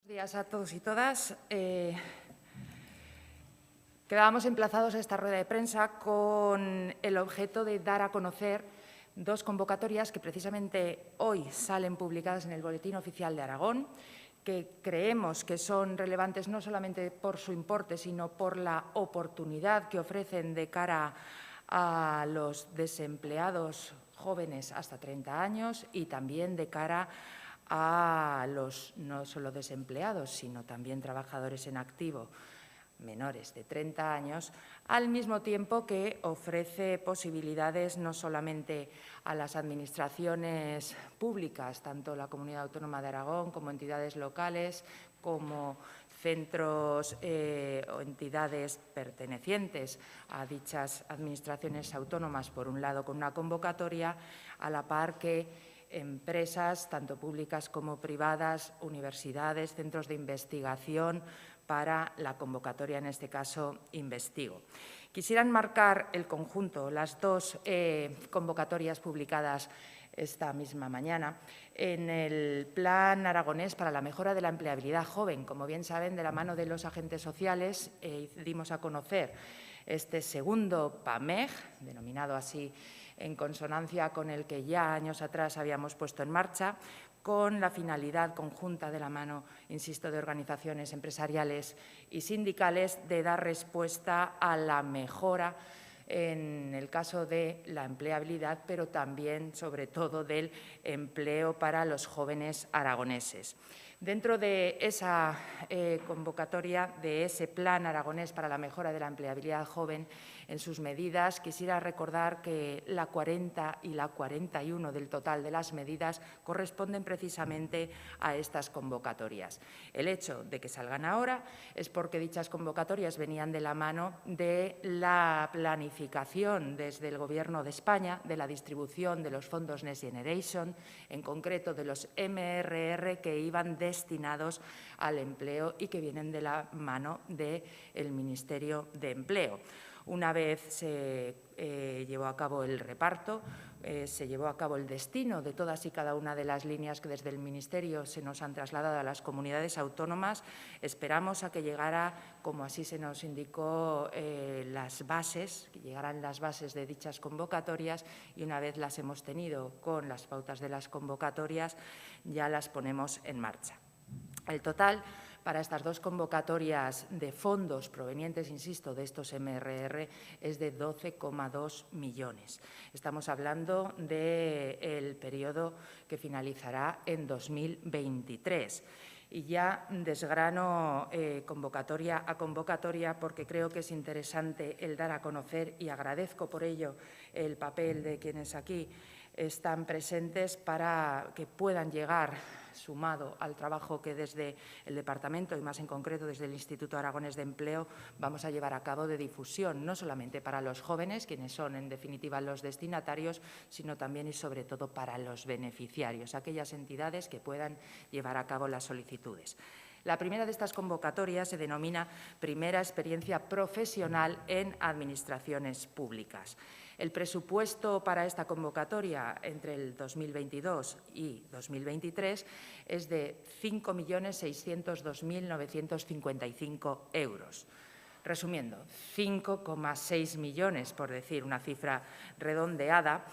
Buenos días a todos y todas. Quedábamos emplazados a esta rueda de prensa con el objeto de dar a conocer dos convocatorias que precisamente hoy salen publicadas en el Boletín Oficial de Aragón, que creemos que son relevantes no solamente por su importe, sino por la oportunidad que ofrecen de cara a los desempleados jóvenes hasta 30 años y también de cara a los no solo desempleados, sino también trabajadores en activo menores de 30 años, al mismo tiempo que ofrece posibilidades no solamente a las administraciones públicas, tanto la Comunidad Autónoma de Aragón como entidades locales, como centros o entidades pertenecientes a dichas administraciones autónomas, por un lado, con una convocatoria, a la par que empresas, tanto públicas como privadas, universidades, centros de investigación, para la convocatoria, en este caso, Investigo. Quisiera enmarcar el conjunto, las dos convocatorias publicadas esta misma mañana, en el Plan Aragonés para la mejora de la empleabilidad joven. Como bien saben, de la mano de los agentes sociales dimos a conocer este segundo PAMEG, denominado así en consonancia con el que ya años atrás habíamos puesto en marcha, con la finalidad conjunta de la mano, insisto, de organizaciones empresariales y sindicales de dar respuesta a la mejora en el caso de la empleabilidad, pero también, sobre todo, del empleo para los jóvenes aragoneses. Dentro de esa convocatoria, de ese Plan Aragonés para la mejora de la empleabilidad joven, en sus medidas, quisiera recordar que la 40 y la 41 del total de las medidas corresponden precisamente a estas convocatorias. El hecho de que salgan ahora es porque dichas convocatorias venían de la mano de la planificación desde el Gobierno de España de la distribución de los fondos Next Generation, en concreto de los MRR que iban destinados al empleo y que vienen de la mano del Ministerio de Empleo. Una vez se llevó a cabo el reparto, se llevó a cabo el destino de todas y cada una de las líneas que desde el Ministerio se nos han trasladado a las comunidades autónomas. Esperamos a que llegara, como así se nos indicó, las bases, que llegaran las bases de dichas convocatorias, y una vez las hemos tenido con las pautas de las convocatorias, ya las ponemos en marcha. El total para estas dos convocatorias de fondos provenientes, insisto, de estos MRR es de 12,2 millones. Estamos hablando del periodo que finalizará en 2023. Y ya desgrano convocatoria a convocatoria porque creo que es interesante el dar a conocer, y agradezco por ello el papel de quienes aquí están presentes para que puedan llegar, sumado al trabajo que desde el Departamento y más en concreto desde el Instituto Aragonés de Empleo vamos a llevar a cabo de difusión, no solamente para los jóvenes, quienes son en definitiva los destinatarios, sino también y sobre todo para los beneficiarios, aquellas entidades que puedan llevar a cabo las solicitudes. La primera de estas convocatorias se denomina Primera Experiencia Profesional en Administraciones Públicas. El presupuesto para esta convocatoria entre el 2022 y 2023 es de 5.602.955 euros. Resumiendo, 5,6 millones, por decir una cifra redondeada,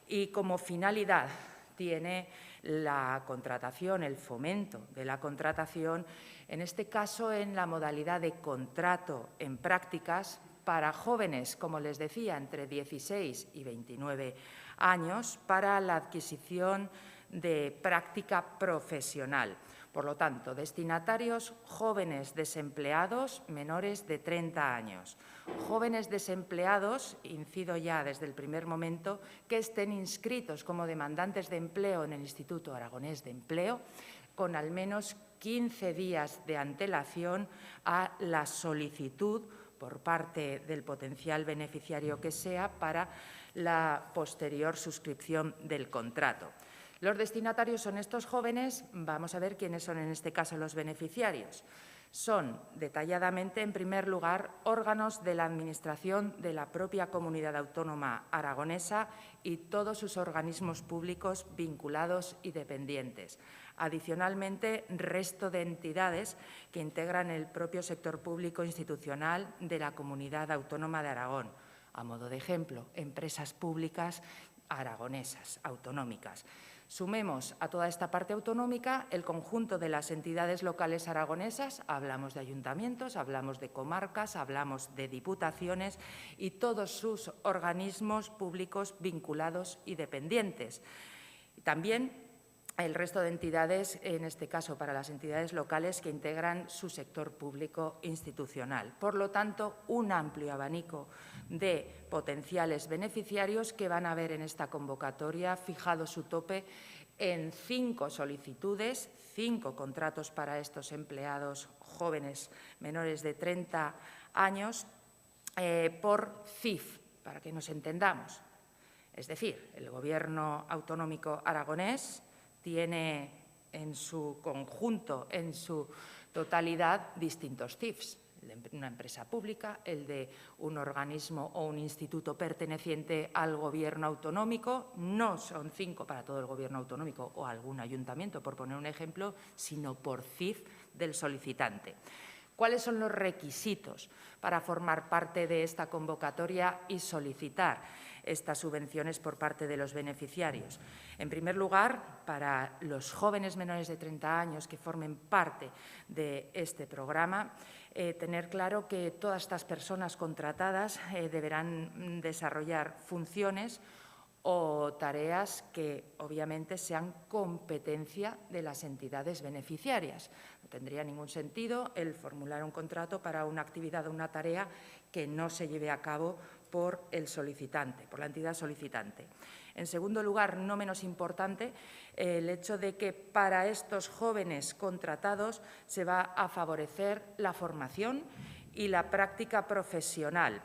y como finalidad tiene la contratación, el fomento de la contratación, en este caso en la modalidad de contrato en prácticas para jóvenes, como les decía, entre 16 y 29 años, para la adquisición de práctica profesional. Por lo tanto, destinatarios jóvenes desempleados menores de 30 años. Jóvenes desempleados, incido ya desde el primer momento, que estén inscritos como demandantes de empleo en el Instituto Aragonés de Empleo, con al menos 15 días de antelación a la solicitud por parte del potencial beneficiario que sea para la posterior suscripción del contrato. Los destinatarios son estos jóvenes. Vamos a ver quiénes son en este caso los beneficiarios. Son, detalladamente, en primer lugar, órganos de la Administración de la propia Comunidad Autónoma Aragonesa y todos sus organismos públicos vinculados y dependientes. Adicionalmente, resto de entidades que integran el propio sector público institucional de la Comunidad Autónoma de Aragón. A modo de ejemplo, empresas públicas aragonesas, autonómicas. Sumemos a toda esta parte autonómica el conjunto de las entidades locales aragonesas, hablamos de ayuntamientos, hablamos de comarcas, hablamos de diputaciones y todos sus organismos públicos vinculados y dependientes. También el resto de entidades, en este caso para las entidades locales que integran su sector público institucional. Por lo tanto, un amplio abanico de potenciales beneficiarios que van a ver en esta convocatoria fijado su tope en 5 solicitudes, 5 contratos para estos empleados jóvenes menores de 30 años por CIF, para que nos entendamos. Es decir, el Gobierno autonómico aragonés tiene en su conjunto, en su totalidad, distintos CIFs. El de una empresa pública, el de un organismo o un instituto perteneciente al Gobierno autonómico. No son 5 para todo el Gobierno autonómico o algún ayuntamiento, por poner un ejemplo, sino por CIF del solicitante. ¿Cuáles son los requisitos para formar parte de esta convocatoria y solicitar estas subvenciones por parte de los beneficiarios? En primer lugar, para los jóvenes menores de 30 años que formen parte de este programa, tener claro que todas estas personas contratadas deberán desarrollar funciones o tareas que obviamente sean competencia de las entidades beneficiarias. No tendría ningún sentido el formular un contrato para una actividad o una tarea que no se lleve a cabo por el solicitante, por la entidad solicitante. En segundo lugar, no menos importante, el hecho de que para estos jóvenes contratados se va a favorecer la formación y la práctica profesional.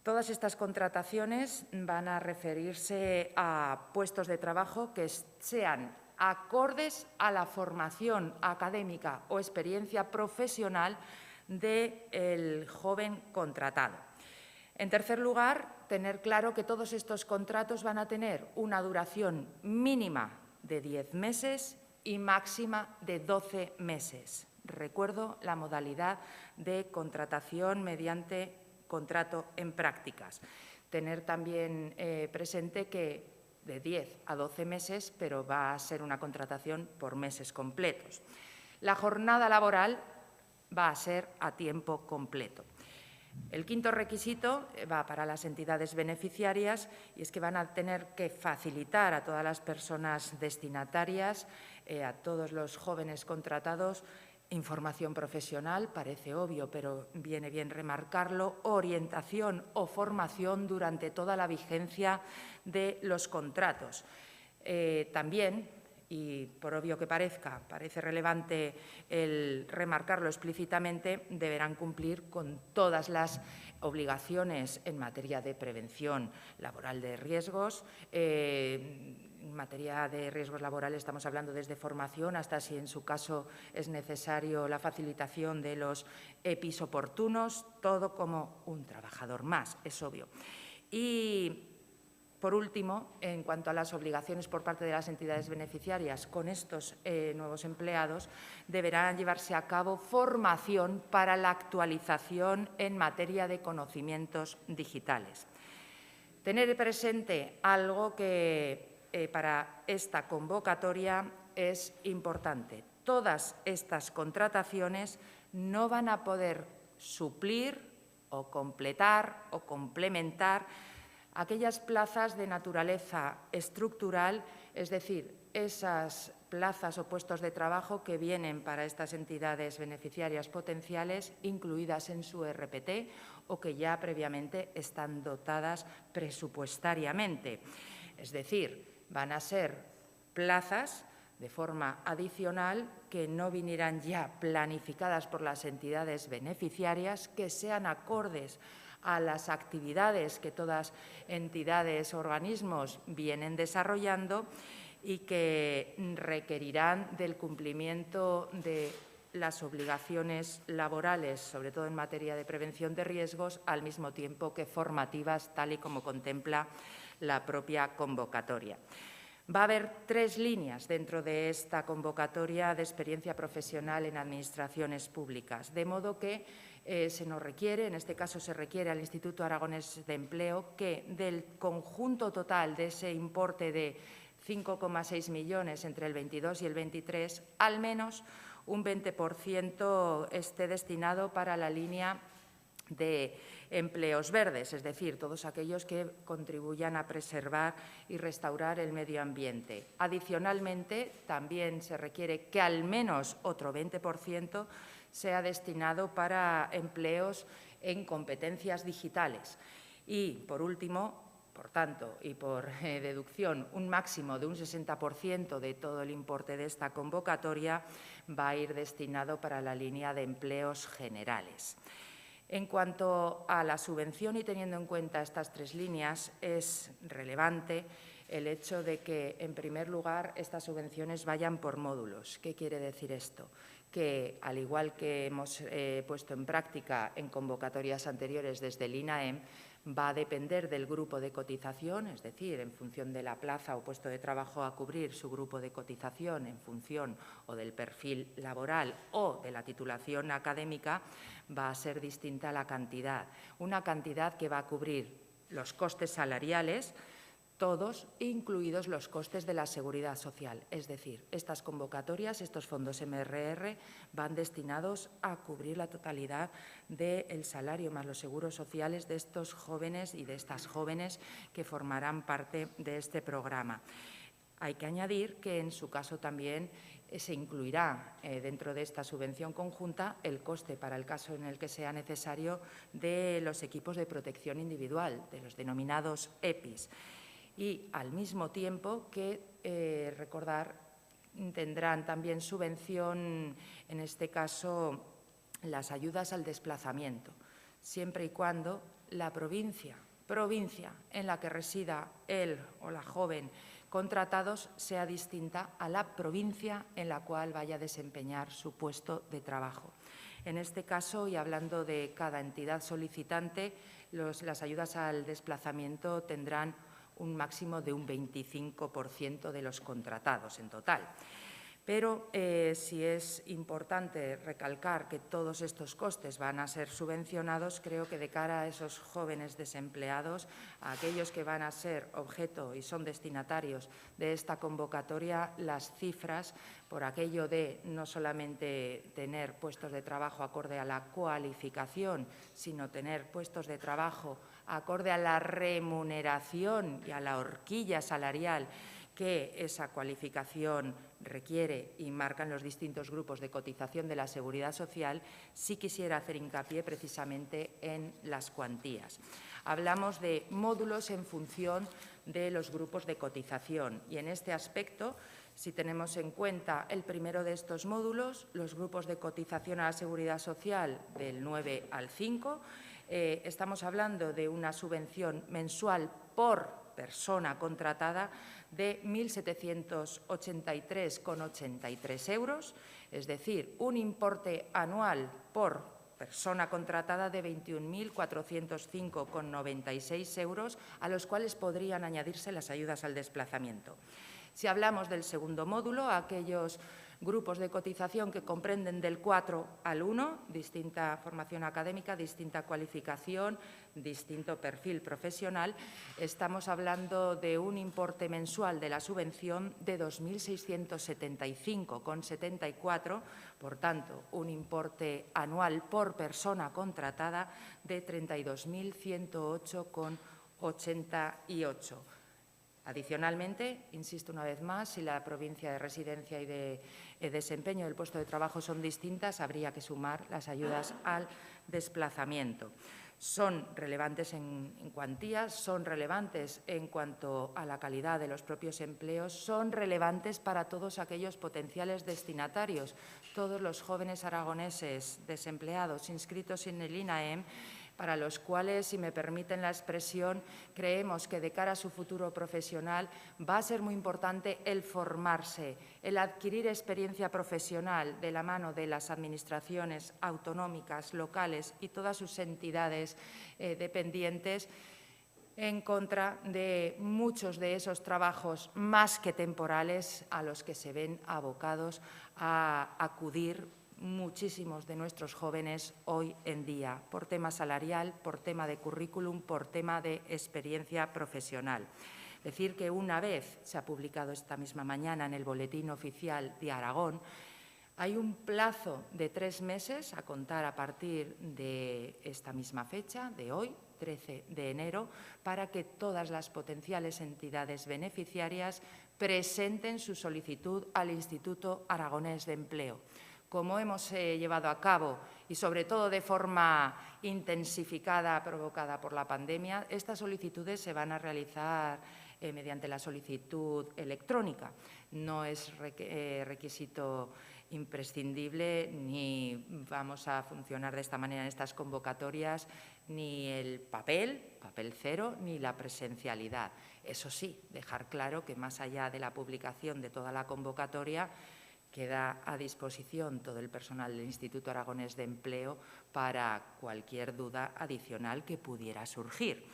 Todas estas contrataciones van a referirse a puestos de trabajo que sean acordes a la formación académica o experiencia profesional del joven contratado. En tercer lugar, tener claro que todos estos contratos van a tener una duración mínima de 10 meses y máxima de 12 meses. Recuerdo la modalidad de contratación mediante contrato en prácticas. Tener también presente que de 10 a 12 meses, pero va a ser una contratación por meses completos. La jornada laboral va a ser a tiempo completo. El quinto requisito va para las entidades beneficiarias y es que van a tener que facilitar a todas las personas destinatarias, a todos los jóvenes contratados, información profesional, parece obvio, pero viene bien remarcarlo, orientación o formación durante toda la vigencia de los contratos. También, y por obvio que parezca, parece relevante el remarcarlo explícitamente, deberán cumplir con todas las obligaciones en materia de prevención laboral de riesgos. En materia de riesgos laborales estamos hablando desde formación hasta si en su caso es necesario la facilitación de los EPIs oportunos, todo como un trabajador más, es obvio. Y por último, en cuanto a las obligaciones por parte de las entidades beneficiarias con estos nuevos empleados, deberán llevarse a cabo formación para la actualización en materia de conocimientos digitales. Tener presente algo que para esta convocatoria es importante. Todas estas contrataciones no van a poder suplir o completar o complementar aquellas plazas de naturaleza estructural, es decir, esas plazas o puestos de trabajo que vienen para estas entidades beneficiarias potenciales incluidas en su RPT o que ya previamente están dotadas presupuestariamente. Es decir, van a ser plazas de forma adicional que no vinieran ya planificadas por las entidades beneficiarias, que sean acordes a las actividades que todas entidades o organismos vienen desarrollando y que requerirán del cumplimiento de las obligaciones laborales, sobre todo en materia de prevención de riesgos, al mismo tiempo que formativas, tal y como contempla la propia convocatoria. Va a haber 3 líneas dentro de esta convocatoria de experiencia profesional en administraciones públicas, de modo que se nos requiere, en este caso se requiere al Instituto Aragonés de Empleo, que del conjunto total de ese importe de 5,6 millones entre el 22 y el 23, al menos un 20% esté destinado para la línea de empleos verdes, es decir, todos aquellos que contribuyan a preservar y restaurar el medio ambiente. Adicionalmente, también se requiere que al menos otro 20% sea destinado para empleos en competencias digitales. Y, por último, por tanto, y por deducción, un máximo de un 60% de todo el importe de esta convocatoria va a ir destinado para la línea de empleos generales. En cuanto a la subvención y teniendo en cuenta estas 3 líneas, es relevante el hecho de que, en primer lugar, estas subvenciones vayan por módulos. ¿Qué quiere decir esto? Que, al igual que hemos puesto en práctica en convocatorias anteriores desde el INAEM, va a depender del grupo de cotización, es decir, en función de la plaza o puesto de trabajo a cubrir, su grupo de cotización en función o del perfil laboral o de la titulación académica, va a ser distinta la cantidad. Una cantidad que va a cubrir los costes salariales, todos, incluidos los costes de la seguridad social. Es decir, estas convocatorias, estos fondos MRR, van destinados a cubrir la totalidad del salario más los seguros sociales de estos jóvenes y de estas jóvenes que formarán parte de este programa. Hay que añadir que, en su caso, también se incluirá dentro de esta subvención conjunta el coste, para el caso en el que sea necesario, de los equipos de protección individual, de los denominados EPIs. Y, al mismo tiempo que, recordar, tendrán también subvención, en este caso, las ayudas al desplazamiento, siempre y cuando la provincia en la que resida él o la joven contratados sea distinta a la provincia en la cual vaya a desempeñar su puesto de trabajo. En este caso, y hablando de cada entidad solicitante, las ayudas al desplazamiento tendrán un máximo de un 25% de los contratados en total. Pero si es importante recalcar que todos estos costes van a ser subvencionados, creo que de cara a esos jóvenes desempleados, a aquellos que van a ser objeto y son destinatarios de esta convocatoria, las cifras, por aquello de no solamente tener puestos de trabajo acorde a la cualificación, sino tener puestos de trabajo acorde a la remuneración y a la horquilla salarial que esa cualificación requiere y marcan los distintos grupos de cotización de la Seguridad Social, sí quisiera hacer hincapié precisamente en las cuantías. Hablamos de módulos en función de los grupos de cotización y, en este aspecto, si tenemos en cuenta el primero de estos módulos, los grupos de cotización a la Seguridad Social del 9 al 5, estamos hablando de una subvención mensual por persona contratada de 1.783,83 euros, es decir, un importe anual por persona contratada de 21.405,96 euros, a los cuales podrían añadirse las ayudas al desplazamiento. Si hablamos del segundo módulo, aquellos grupos de cotización que comprenden del 4 al 1, distinta formación académica, distinta cualificación, distinto perfil profesional, estamos hablando de un importe mensual de la subvención de 2.675,74, por tanto, un importe anual por persona contratada de 32.108,88. Adicionalmente, insisto una vez más, si la provincia de residencia y de desempeño del puesto de trabajo son distintas, habría que sumar las ayudas al desplazamiento. Son relevantes en cuantías, son relevantes en cuanto a la calidad de los propios empleos, son relevantes para todos aquellos potenciales destinatarios, todos los jóvenes aragoneses desempleados inscritos en el INAEM, para los cuales, si me permiten la expresión, creemos que de cara a su futuro profesional va a ser muy importante el formarse, el adquirir experiencia profesional de la mano de las administraciones autonómicas, locales y todas sus entidades dependientes, en contra de muchos de esos trabajos más que temporales a los que se ven abocados a acudir muchísimos de nuestros jóvenes hoy en día, por tema salarial, por tema de currículum, por tema de experiencia profesional. Decir que una vez se ha publicado esta misma mañana en el Boletín Oficial de Aragón, hay un plazo de 3 meses a contar a partir de esta misma fecha, de hoy, 13 de enero, para que todas las potenciales entidades beneficiarias presenten su solicitud al Instituto Aragonés de Empleo. Como hemos llevado a cabo, y sobre todo de forma intensificada provocada por la pandemia, estas solicitudes se van a realizar mediante la solicitud electrónica. No es requisito imprescindible, ni vamos a funcionar de esta manera en estas convocatorias, ni el papel cero, ni la presencialidad. Eso sí, dejar claro que más allá de la publicación de toda la convocatoria, queda a disposición todo el personal del Instituto Aragonés de Empleo para cualquier duda adicional que pudiera surgir.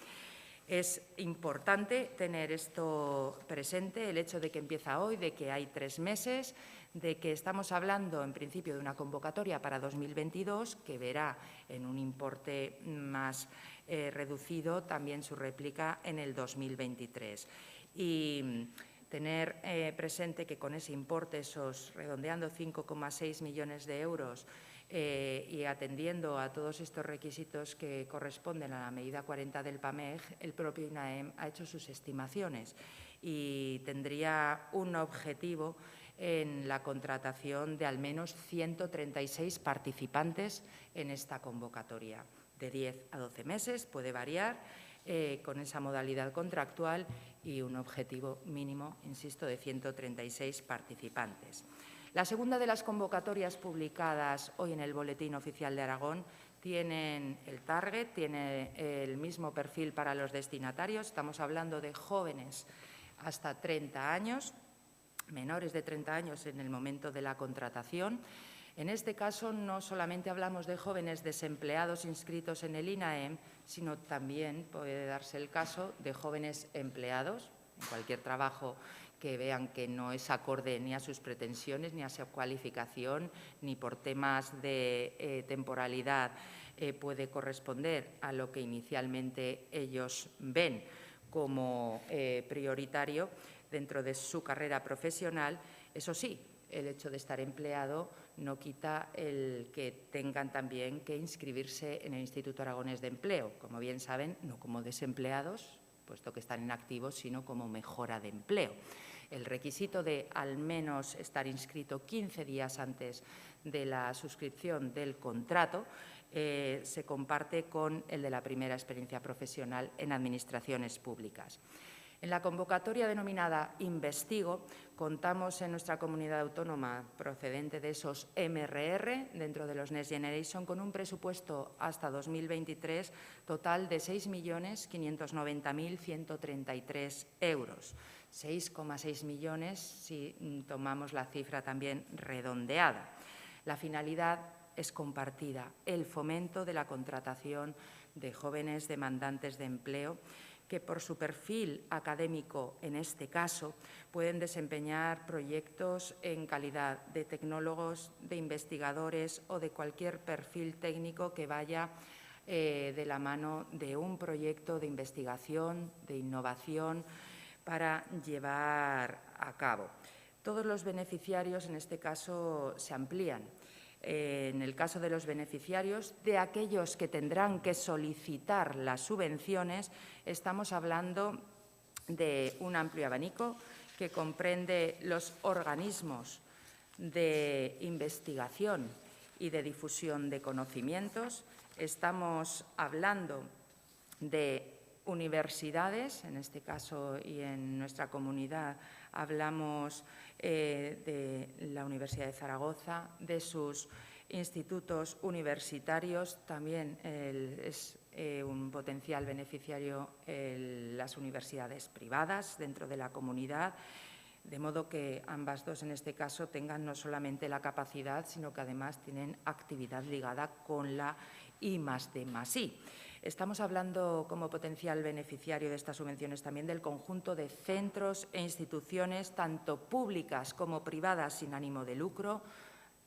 Es importante tener esto presente, el hecho de que empieza hoy, de que hay 3 meses, de que estamos hablando en principio de una convocatoria para 2022 que verá en un importe más reducido también su réplica en el 2023. Y tener presente que con ese importe, esos redondeando 5,6 millones de euros, y atendiendo a todos estos requisitos que corresponden a la medida 40 del PAMEG, el propio INAEM ha hecho sus estimaciones y tendría un objetivo en la contratación de al menos 136 participantes en esta convocatoria. De 10 a 12 meses, puede variar con esa modalidad contractual y un objetivo mínimo, insisto, de 136 participantes. La segunda de las convocatorias publicadas hoy en el Boletín Oficial de Aragón tienen el target, tiene el mismo perfil para los destinatarios. Estamos hablando de jóvenes hasta 30 años, menores de 30 años en el momento de la contratación. En este caso, no solamente hablamos de jóvenes desempleados inscritos en el INAEM, sino también puede darse el caso de jóvenes empleados en cualquier trabajo que vean que no es acorde ni a sus pretensiones, ni a su cualificación, ni por temas de temporalidad puede corresponder a lo que inicialmente ellos ven como prioritario dentro de su carrera profesional. Eso sí, el hecho de estar empleado no quita el que tengan también que inscribirse en el Instituto Aragonés de Empleo. Como bien saben, no como desempleados, puesto que están inactivos, sino como mejora de empleo. El requisito de al menos estar inscrito 15 días antes de la suscripción del contrato se comparte con el de la primera experiencia profesional en administraciones públicas. En la convocatoria denominada Investigo, contamos en nuestra comunidad autónoma procedente de esos MRR, dentro de los Next Generation, con un presupuesto hasta 2023 total de 6.590.133 euros. 6,6 millones si tomamos la cifra también redondeada. La finalidad es compartida, el fomento de la contratación de jóvenes demandantes de empleo que por su perfil académico, en este caso, pueden desempeñar proyectos en calidad de tecnólogos, de investigadores o de cualquier perfil técnico que vaya de la mano de un proyecto de investigación, de innovación, para llevar a cabo. Todos los beneficiarios, en este caso, se amplían. En el caso de los beneficiarios, de aquellos que tendrán que solicitar las subvenciones, estamos hablando de un amplio abanico que comprende los organismos de investigación y de difusión de conocimientos. Estamos hablando de universidades, en este caso y en nuestra comunidad hablamos de la Universidad de Zaragoza, de sus institutos universitarios, también es un potencial beneficiario las universidades privadas dentro de la comunidad, de modo que ambas dos en este caso tengan no solamente la capacidad, sino que además tienen actividad ligada con la I+D+I. Estamos hablando como potencial beneficiario de estas subvenciones también del conjunto de centros e instituciones, tanto públicas como privadas sin ánimo de lucro,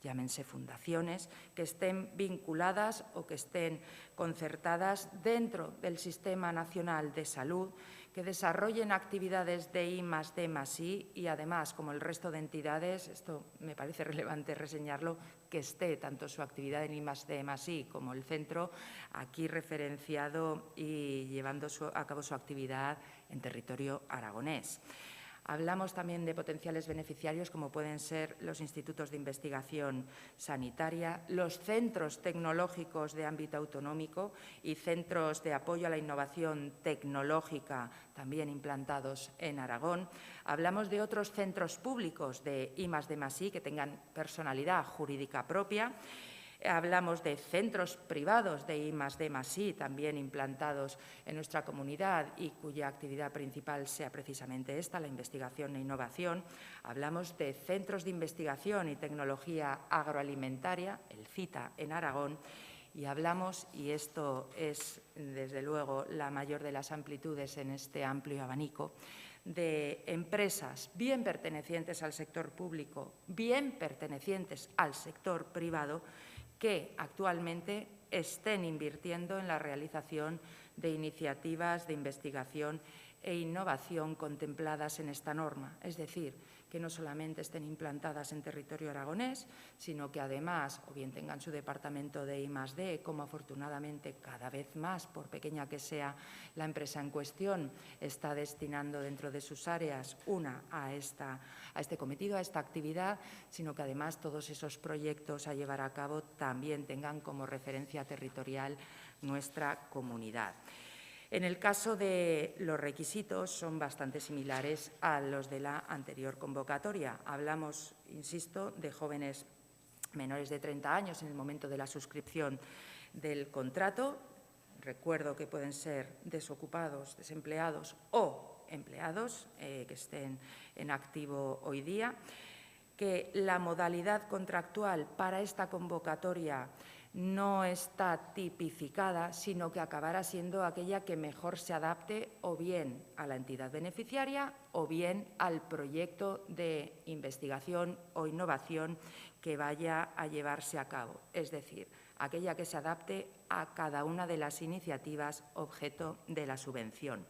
llámense fundaciones, que estén vinculadas o que estén concertadas dentro del Sistema Nacional de Salud, que desarrollen actividades de I+D+I y, además, como el resto de entidades, esto me parece relevante reseñarlo, que esté tanto su actividad en I+D+I como el centro aquí referenciado y llevando a cabo su actividad en territorio aragonés. Hablamos también de potenciales beneficiarios como pueden ser los institutos de investigación sanitaria, los centros tecnológicos de ámbito autonómico y centros de apoyo a la innovación tecnológica también implantados en Aragón. Hablamos de otros centros públicos de I+D+I que tengan personalidad jurídica propia. Hablamos de centros privados de I+D+I también implantados en nuestra comunidad y cuya actividad principal sea precisamente esta, la investigación e innovación. Hablamos de centros de investigación y tecnología agroalimentaria, el CITA en Aragón, y hablamos, y esto es desde luego la mayor de las amplitudes en este amplio abanico, de empresas bien pertenecientes al sector público, bien pertenecientes al sector privado, que actualmente estén invirtiendo en la realización de iniciativas de investigación e innovación contempladas en esta norma. Es decir, que no solamente estén implantadas en territorio aragonés, sino que además o bien tengan su departamento de I+D, como afortunadamente cada vez más, por pequeña que sea la empresa en cuestión, está destinando dentro de sus áreas a este cometido, a esta actividad, sino que además todos esos proyectos a llevar a cabo también tengan como referencia territorial nuestra comunidad. En el caso de los requisitos, son bastante similares a los de la anterior convocatoria. Hablamos, insisto, de jóvenes menores de 30 años en el momento de la suscripción del contrato. Recuerdo que pueden ser desocupados, desempleados o empleados que estén en activo hoy día. Que la modalidad contractual para esta convocatoria no está tipificada, sino que acabará siendo aquella que mejor se adapte o bien a la entidad beneficiaria o bien al proyecto de investigación o innovación que vaya a llevarse a cabo. Es decir, aquella que se adapte a cada una de las iniciativas objeto de la subvención.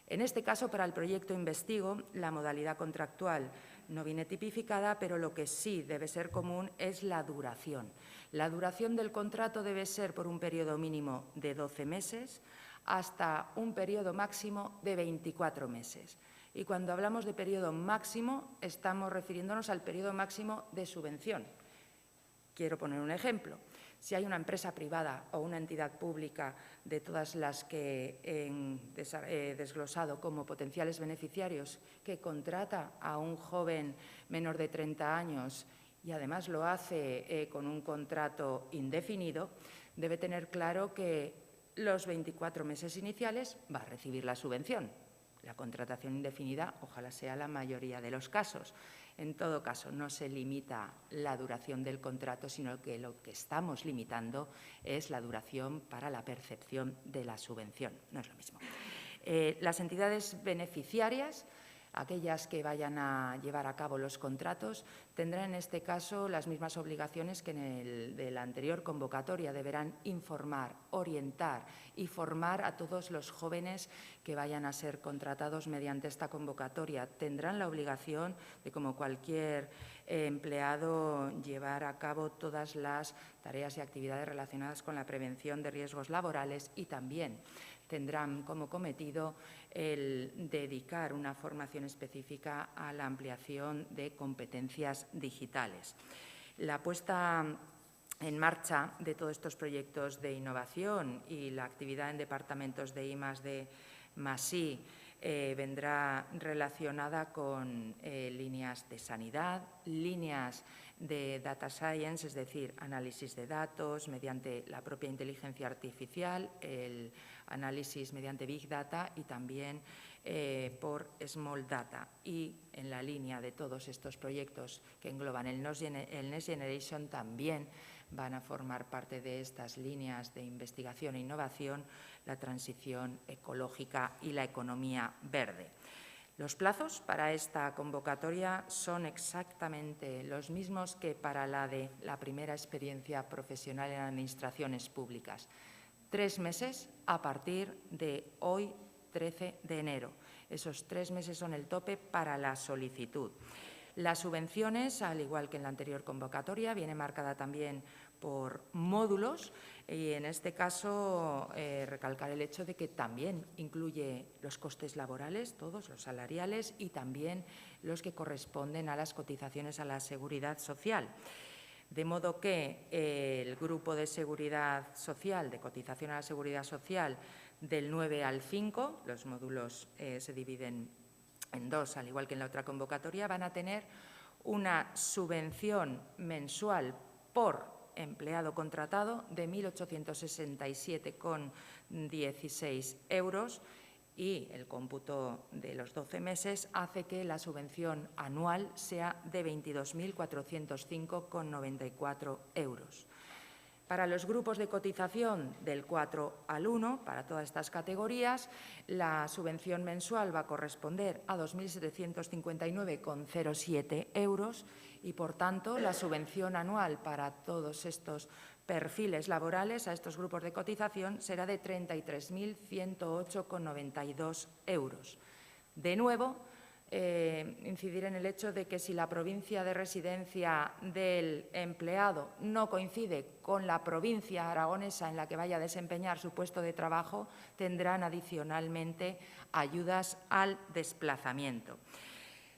En este caso, para el proyecto Investigo, la modalidad contractual no viene tipificada, pero lo que sí debe ser común es la duración. La duración del contrato debe ser por un periodo mínimo de 12 meses hasta un periodo máximo de 24 meses. Y cuando hablamos de periodo máximo, estamos refiriéndonos al periodo máximo de subvención. Quiero poner un ejemplo. Si hay una empresa privada o una entidad pública de todas las que he desglosado como potenciales beneficiarios que contrata a un joven menor de 30 años y además lo hace con un contrato indefinido, debe tener claro que los 24 meses iniciales va a recibir la subvención. La contratación indefinida ojalá sea la mayoría de los casos. En todo caso, no se limita la duración del contrato, sino que lo que estamos limitando es la duración para la percepción de la subvención. No es lo mismo. Las entidades beneficiarias, aquellas que vayan a llevar a cabo los contratos, tendrán en este caso las mismas obligaciones que en el de la anterior convocatoria. Deberán informar, orientar y formar a todos los jóvenes que vayan a ser contratados mediante esta convocatoria. Tendrán la obligación de, como cualquier empleado, llevar a cabo todas las tareas y actividades relacionadas con la prevención de riesgos laborales y también tendrán como cometido el dedicar una formación específica a la ampliación de competencias digitales. La puesta en marcha de todos estos proyectos de innovación y la actividad en departamentos de I+D+I vendrá relacionada con líneas de sanidad, líneas de data science, es decir, análisis de datos mediante la propia inteligencia artificial, el análisis mediante Big Data y también por Small Data. Y en la línea de todos estos proyectos que engloban el Next Generation también van a formar parte de estas líneas de investigación e innovación la transición ecológica y la economía verde. Los plazos para esta convocatoria son exactamente los mismos que para la de la primera experiencia profesional en administraciones públicas. 3 meses a partir de hoy, 13 de enero. Esos 3 meses son el tope para la solicitud. Las subvenciones, al igual que en la anterior convocatoria, viene marcada también por módulos y, en este caso, recalcar el hecho de que también incluye los costes laborales, todos los salariales y también los que corresponden a las cotizaciones a la Seguridad Social. De modo que el grupo de seguridad social, de cotización a la Seguridad Social, del 9 al 5, los módulos se dividen en 2, al igual que en la otra convocatoria, van a tener una subvención mensual por empleado contratado de 1.867,16 euros y el cómputo de los 12 meses hace que la subvención anual sea de 22.405,94 euros. Para los grupos de cotización del 4 al 1, para todas estas categorías, la subvención mensual va a corresponder a 2.759,07 euros y, por tanto, la subvención anual para todos estos perfiles laborales, a estos grupos de cotización, será de 33.108,92 euros. De nuevo, incidir en el hecho de que si la provincia de residencia del empleado no coincide con la provincia aragonesa en la que vaya a desempeñar su puesto de trabajo, tendrán adicionalmente ayudas al desplazamiento.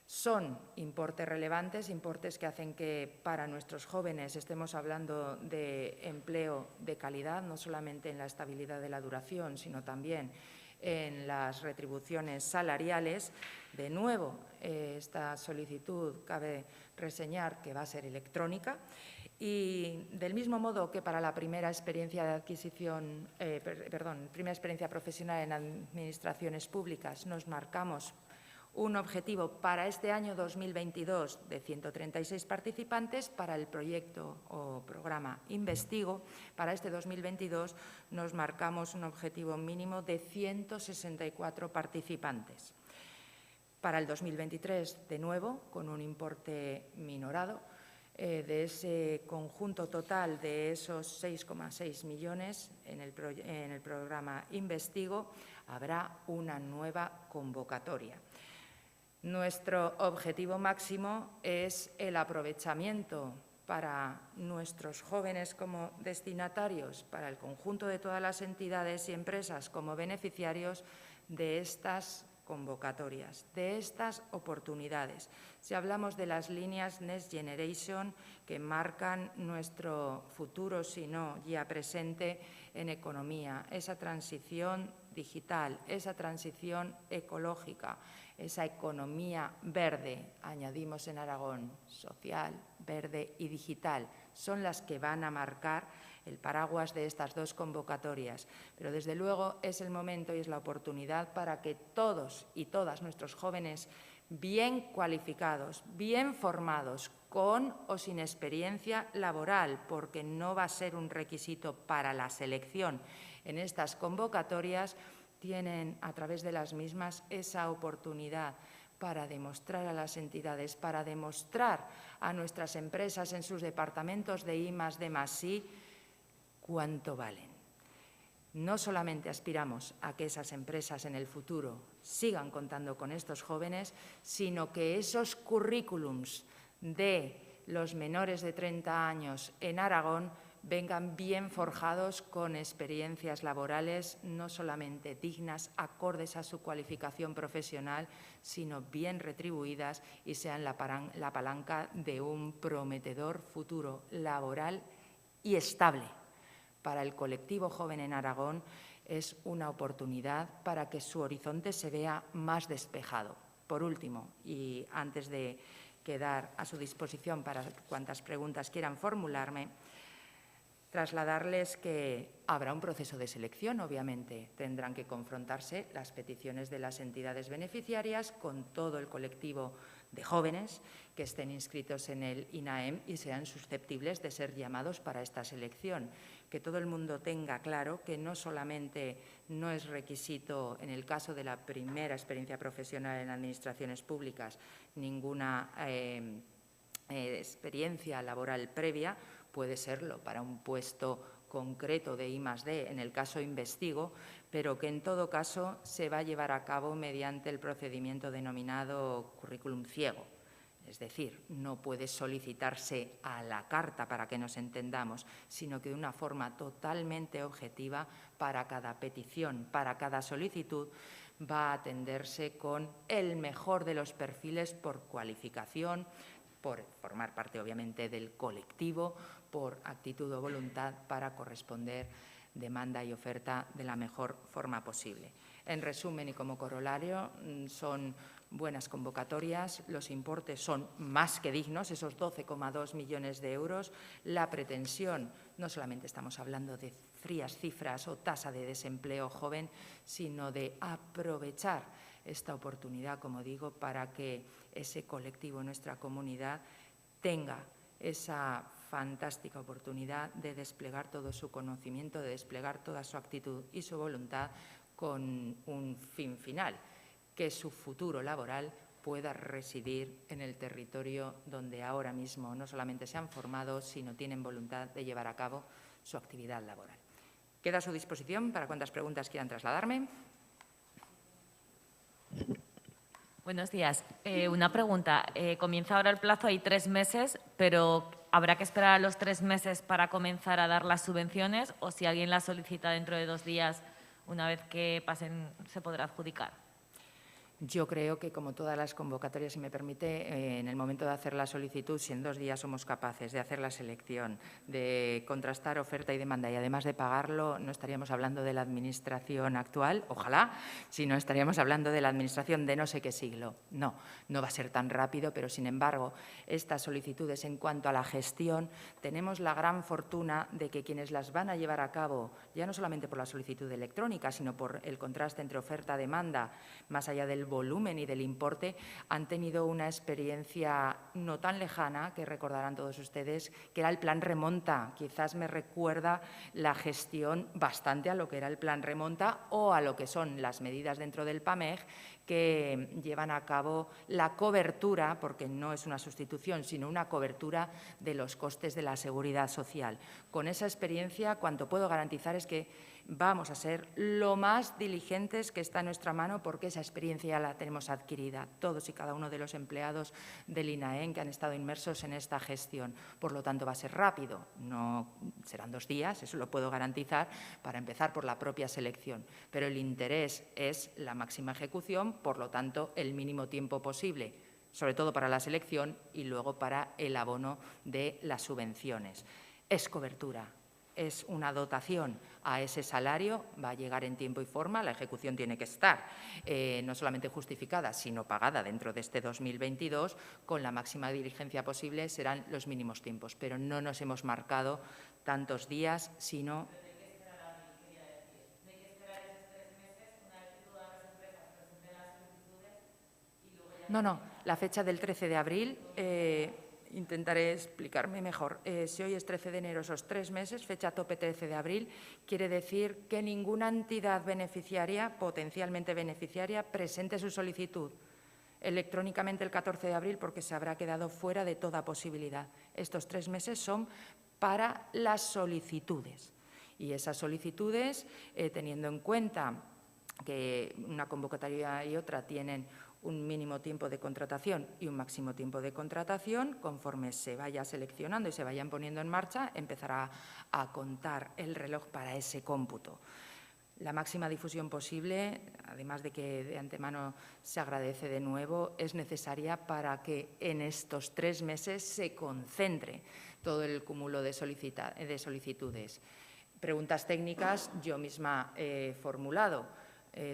Son importes relevantes, importes que hacen que para nuestros jóvenes estemos hablando de empleo de calidad, no solamente en la estabilidad de la duración, sino también en las retribuciones salariales. De nuevo, esta solicitud cabe reseñar que va a ser electrónica y, del mismo modo que para la primera experiencia de adquisición, primera experiencia profesional en administraciones públicas, nos marcamos un objetivo para este año 2022 de 136 participantes. Para el proyecto o programa Investigo, para este 2022 nos marcamos un objetivo mínimo de 164 participantes. Para el 2023, de nuevo, con un importe minorado, de ese conjunto total de esos 6,6 millones en el programa Investigo, habrá una nueva convocatoria. Nuestro objetivo máximo es el aprovechamiento para nuestros jóvenes como destinatarios, para el conjunto de todas las entidades y empresas como beneficiarios de estas convocatorias, de estas oportunidades. Si hablamos de las líneas Next Generation que marcan nuestro futuro, si no ya presente, en economía, esa transición digital, esa transición ecológica, esa economía verde, añadimos en Aragón, social, verde y digital, son las que van a marcar el paraguas de estas dos convocatorias. Pero, desde luego, es el momento y es la oportunidad para que todos y todas nuestros jóvenes bien cualificados, bien formados, con o sin experiencia laboral, porque no va a ser un requisito para la selección en estas convocatorias, tienen a través de las mismas esa oportunidad para demostrar a las entidades, para demostrar a nuestras empresas en sus departamentos de I+D+I cuánto valen. No solamente aspiramos a que esas empresas en el futuro sigan contando con estos jóvenes, sino que esos currículums de los menores de 30 años en Aragón vengan bien forjados con experiencias laborales no solamente dignas, acordes a su cualificación profesional, sino bien retribuidas y sean la palanca de un prometedor futuro laboral y estable. Para el colectivo joven en Aragón es una oportunidad para que su horizonte se vea más despejado. Por último, y antes de quedar a su disposición para cuantas preguntas quieran formularme, Trasladarles que habrá un proceso de selección, obviamente. Tendrán que confrontarse las peticiones de las entidades beneficiarias con todo el colectivo de jóvenes que estén inscritos en el INAEM y sean susceptibles de ser llamados para esta selección. Que todo el mundo tenga claro que no solamente no es requisito, en el caso de la primera experiencia profesional en administraciones públicas, ninguna experiencia laboral previa, puede serlo para un puesto concreto de I+D, en el caso investigo, pero que en todo caso se va a llevar a cabo mediante el procedimiento denominado currículum ciego. Es decir, no puede solicitarse a la carta para que nos entendamos, sino que de una forma totalmente objetiva para cada petición, para cada solicitud, va a atenderse con el mejor de los perfiles por cualificación, por formar parte, obviamente, del colectivo, por actitud o voluntad para corresponder demanda y oferta de la mejor forma posible. En resumen y como corolario, son buenas convocatorias, los importes son más que dignos, esos 12,2 millones de euros. La pretensión, no solamente estamos hablando de frías cifras o tasa de desempleo joven, sino de aprovechar esta oportunidad, como digo, para que ese colectivo en nuestra comunidad tenga esa fantástica oportunidad de desplegar todo su conocimiento, de desplegar toda su actitud y su voluntad con un fin final, que su futuro laboral pueda residir en el territorio donde ahora mismo no solamente se han formado, sino tienen voluntad de llevar a cabo su actividad laboral. Queda a su disposición para cuantas preguntas quieran trasladarme. Buenos días. Una pregunta. Comienza ahora el plazo, hay 3 meses, pero ¿habrá que esperar a los 3 meses para comenzar a dar las subvenciones o si alguien las solicita dentro de 2 días, una vez que pasen, se podrá adjudicar? Yo creo que, como todas las convocatorias, si me permite, en el momento de hacer la solicitud, si en 2 días somos capaces de hacer la selección, de contrastar oferta y demanda y además de pagarlo, no estaríamos hablando de la Administración actual, ojalá, sino estaríamos hablando de la Administración de no sé qué siglo. No, no va a ser tan rápido, pero sin embargo, estas solicitudes en cuanto a la gestión, tenemos la gran fortuna de que quienes las van a llevar a cabo, ya no solamente por la solicitud electrónica, sino por el contraste entre oferta-demanda, más allá del volumen y del importe, han tenido una experiencia no tan lejana, que recordarán todos ustedes, que era el Plan Remonta. Quizás me recuerda la gestión bastante a lo que era el Plan Remonta o a lo que son las medidas dentro del PAMEG que llevan a cabo la cobertura, porque no es una sustitución, sino una cobertura de los costes de la seguridad social. Con esa experiencia, cuanto puedo garantizar es que vamos a ser lo más diligentes que está en nuestra mano, porque esa experiencia ya la tenemos adquirida, todos y cada uno de los empleados del INAEM que han estado inmersos en esta gestión. Por lo tanto, va a ser rápido, no serán 2 días, eso lo puedo garantizar, para empezar por la propia selección. Pero el interés es la máxima ejecución, por lo tanto, el mínimo tiempo posible, sobre todo para la selección y luego para el abono de las subvenciones. Es cobertura. Es una dotación a ese salario, va a llegar en tiempo y forma, la ejecución tiene que estar no solamente justificada, sino pagada dentro de este 2022, con la máxima diligencia posible, serán los mínimos tiempos, pero no nos hemos marcado tantos días, sino… No, la fecha del 13 de abril… intentaré explicarme mejor. Si hoy es 13 de enero, esos 3 meses, fecha tope 13 de abril, quiere decir que ninguna entidad beneficiaria, potencialmente beneficiaria, presente su solicitud electrónicamente el 14 de abril porque se habrá quedado fuera de toda posibilidad. Estos 3 meses son para las solicitudes y esas solicitudes, teniendo en cuenta que una convocatoria y otra tienen un mínimo tiempo de contratación y un máximo tiempo de contratación, conforme se vaya seleccionando y se vayan poniendo en marcha, empezará a contar el reloj para ese cómputo. La máxima difusión posible, además de que de antemano se agradece de nuevo, es necesaria para que en estos 3 meses se concentre todo el cúmulo de solicitudes. Preguntas técnicas yo misma he formulado.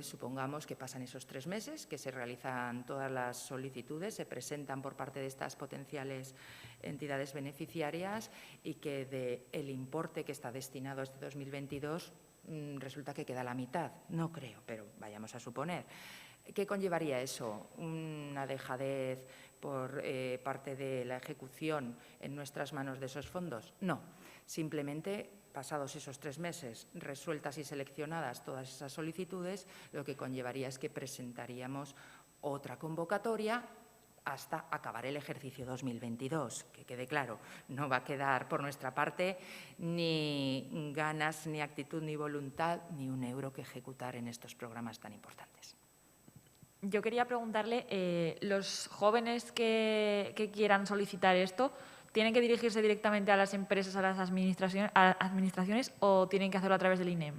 Supongamos que pasan esos 3 meses, que se realizan todas las solicitudes, se presentan por parte de estas potenciales entidades beneficiarias y que del importe que está destinado a este 2022 resulta que queda la mitad. No creo, pero vayamos a suponer. ¿Qué conllevaría eso? ¿Una dejadez por parte de la ejecución en nuestras manos de esos fondos? No, simplemente pasados esos 3 meses, resueltas y seleccionadas todas esas solicitudes, lo que conllevaría es que presentaríamos otra convocatoria hasta acabar el ejercicio 2022. Que quede claro, no va a quedar por nuestra parte ni ganas, ni actitud, ni voluntad, ni un euro que ejecutar en estos programas tan importantes. Yo quería preguntarle, los jóvenes que quieran solicitar esto, ¿tienen que dirigirse directamente a las empresas, a las administraciones o tienen que hacerlo a través del INEM?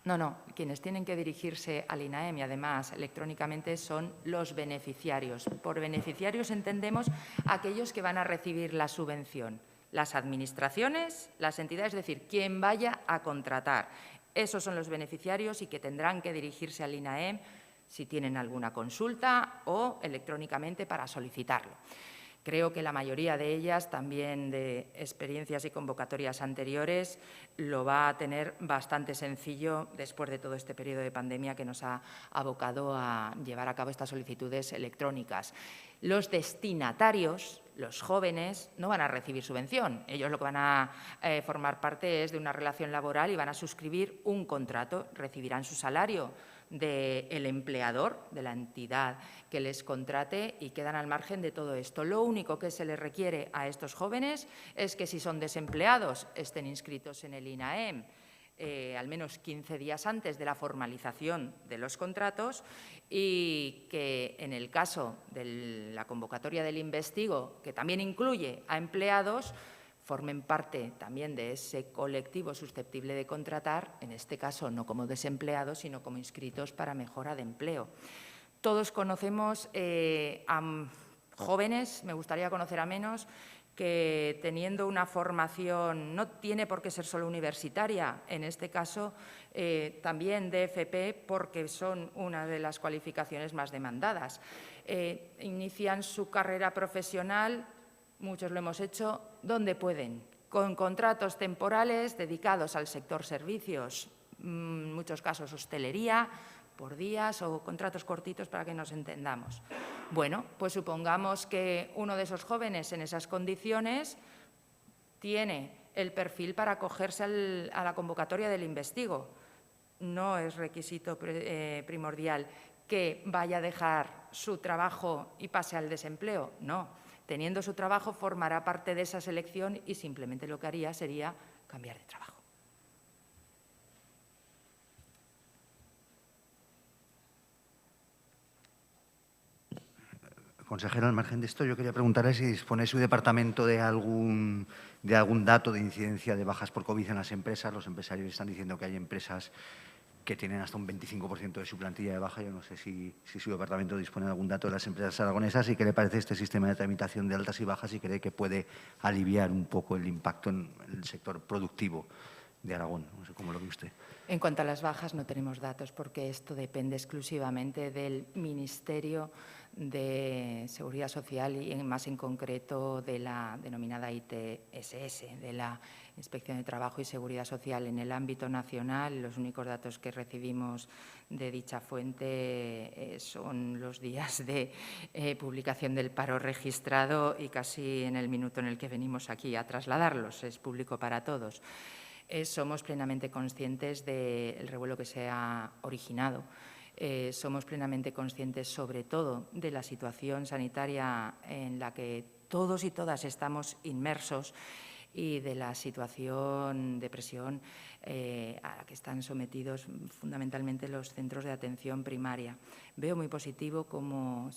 No, quienes tienen que dirigirse al INAEM y además electrónicamente son los beneficiarios. Por beneficiarios entendemos aquellos que van a recibir la subvención, las administraciones, las entidades, es decir, quien vaya a contratar. Esos son los beneficiarios y que tendrán que dirigirse al INAEM si tienen alguna consulta o electrónicamente para solicitarlo. Creo que la mayoría de ellas, también de experiencias y convocatorias anteriores, lo va a tener bastante sencillo después de todo este periodo de pandemia que nos ha abocado a llevar a cabo estas solicitudes electrónicas. Los destinatarios, los jóvenes, no van a recibir subvención. Ellos lo que van a formar parte es de una relación laboral y van a suscribir un contrato, recibirán su salario del empleador, de la entidad que les contrate y quedan al margen de todo esto. Lo único que se les requiere a estos jóvenes es que si son desempleados estén inscritos en el INAEM al menos 15 días antes de la formalización de los contratos y que en el caso de la convocatoria del Investigo, que también incluye a empleados, formen parte también de ese colectivo susceptible de contratar, en este caso no como desempleados, sino como inscritos para mejora de empleo. Todos conocemos a jóvenes, me gustaría conocer a menos, que teniendo una formación, no tiene por qué ser solo universitaria, en este caso también de FP, porque son una de las cualificaciones más demandadas. Inician su carrera profesional, muchos lo hemos hecho, donde pueden, con contratos temporales dedicados al sector servicios, en muchos casos hostelería, por días o contratos cortitos para que nos entendamos. Bueno, pues supongamos que uno de esos jóvenes en esas condiciones tiene el perfil para acogerse a la convocatoria del Investigo. No es requisito primordial que vaya a dejar su trabajo y pase al desempleo, no. Teniendo su trabajo, formará parte de esa selección y simplemente lo que haría sería cambiar de trabajo. Consejero, al margen de esto, yo quería preguntarle si dispone su departamento de algún dato de incidencia de bajas por COVID en las empresas. Los empresarios están diciendo que hay empresas que tienen hasta un 25% de su plantilla de baja. Yo no sé si su departamento dispone de algún dato de las empresas aragonesas y qué le parece este sistema de tramitación de altas y bajas y cree que puede aliviar un poco el impacto en el sector productivo de Aragón. No sé cómo lo ve usted. En cuanto a las bajas, no tenemos datos porque esto depende exclusivamente del Ministerio de Seguridad Social y más en concreto de la denominada ITSS, de la Inspección de Trabajo y Seguridad Social. En el ámbito nacional, los únicos datos que recibimos de dicha fuente son los días de publicación del paro registrado y casi en el minuto en el que venimos aquí a trasladarlos. Es público para todos. Somos plenamente conscientes del revuelo que se ha originado. Somos plenamente conscientes, sobre todo, de la situación sanitaria en la que todos y todas estamos inmersos y de la situación de presión a la que están sometidos fundamentalmente los centros de atención primaria. Veo muy positivo como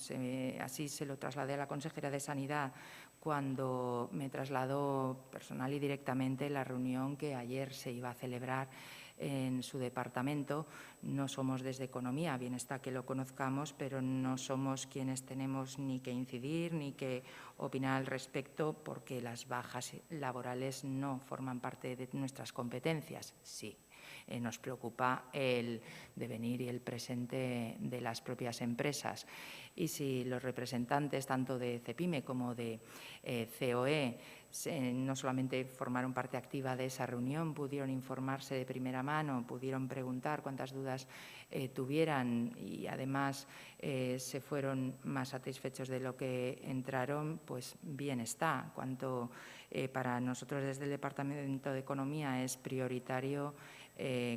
así se lo trasladé a la consejera de Sanidad cuando me trasladó personal y directamente la reunión que ayer se iba a celebrar en su departamento. No somos desde Economía, bien está que lo conozcamos, pero no somos quienes tenemos ni que incidir ni que opinar al respecto porque las bajas laborales no forman parte de nuestras competencias. Sí, nos preocupa el devenir y el presente de las propias empresas. Y si los representantes tanto de CEPIME como de COE no solamente formaron parte activa de esa reunión, pudieron informarse de primera mano, pudieron preguntar cuántas dudas tuvieran y además se fueron más satisfechos de lo que entraron, pues bien está. Cuanto para nosotros desde el Departamento de Economía es prioritario,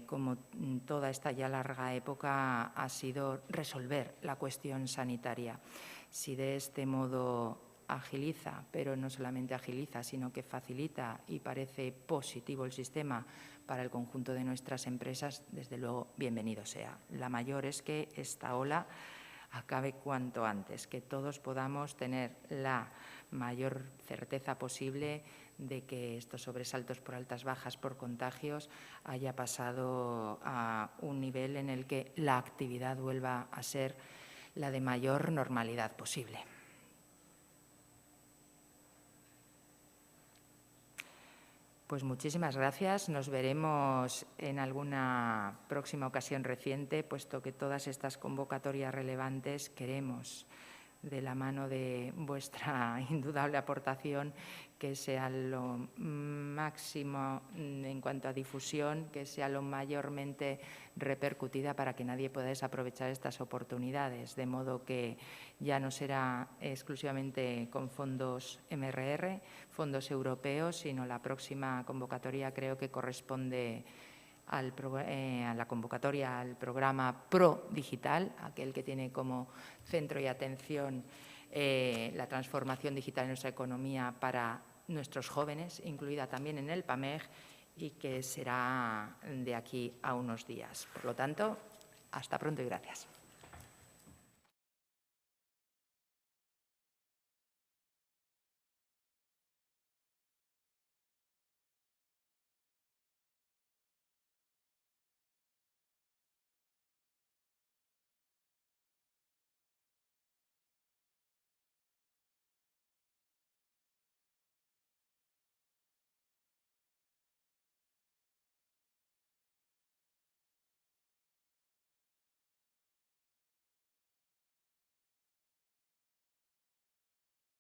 como toda esta ya larga época, ha sido resolver la cuestión sanitaria. Si de este modo agiliza, pero no solamente agiliza, sino que facilita y parece positivo el sistema para el conjunto de nuestras empresas, desde luego, bienvenido sea. La mayor es que esta ola acabe cuanto antes, que todos podamos tener la mayor certeza posible de que estos sobresaltos por altas bajas por contagios haya pasado a un nivel en el que la actividad vuelva a ser la de mayor normalidad posible. Pues muchísimas gracias. Nos veremos en alguna próxima ocasión reciente, puesto que todas estas convocatorias relevantes queremos, de la mano de vuestra indudable aportación, que sea lo máximo en cuanto a difusión, que sea lo mayormente repercutida para que nadie pueda desaprovechar estas oportunidades, de modo que ya no será exclusivamente con fondos MRR, fondos europeos, sino la próxima convocatoria creo que corresponde a la convocatoria al programa Pro Digital, aquel que tiene como centro y atención la transformación digital en nuestra economía para nuestros jóvenes, incluida también en el PAMEG, y que será de aquí a unos días. Por lo tanto, hasta pronto y gracias.